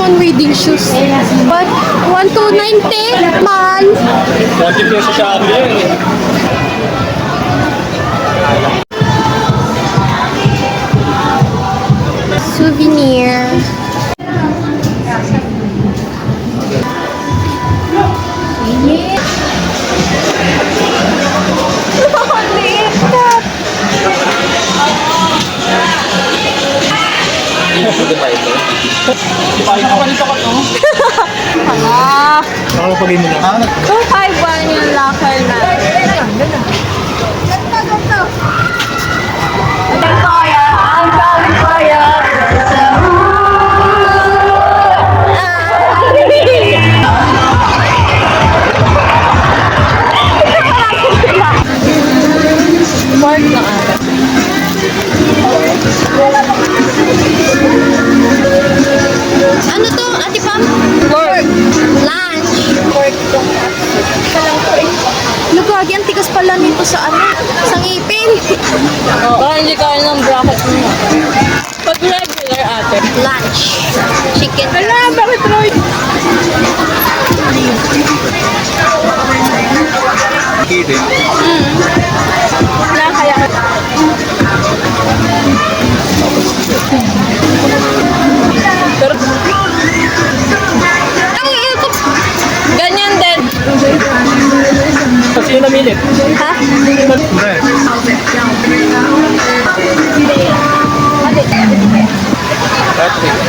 Solomon reading shoes. But 1,290, mahal. 40 pesos sa akin yan. Souvenir. Hala. Nakalapagay mo lang. 251 yung locker na. Pork na ata. Ano to, Ate Pam? Pork. Lunch. Pork to. Lugagi, ang tigas pala nito sa ano, sa ngipin. Baka hindi kaya ng bracket mo. Pag regular ate. Lunch. Chicken. Hala, bakit Roy? Wala kaya. Pero, Ay, ito. ganyan din. Kasi yung namilit. Ha? Patrick.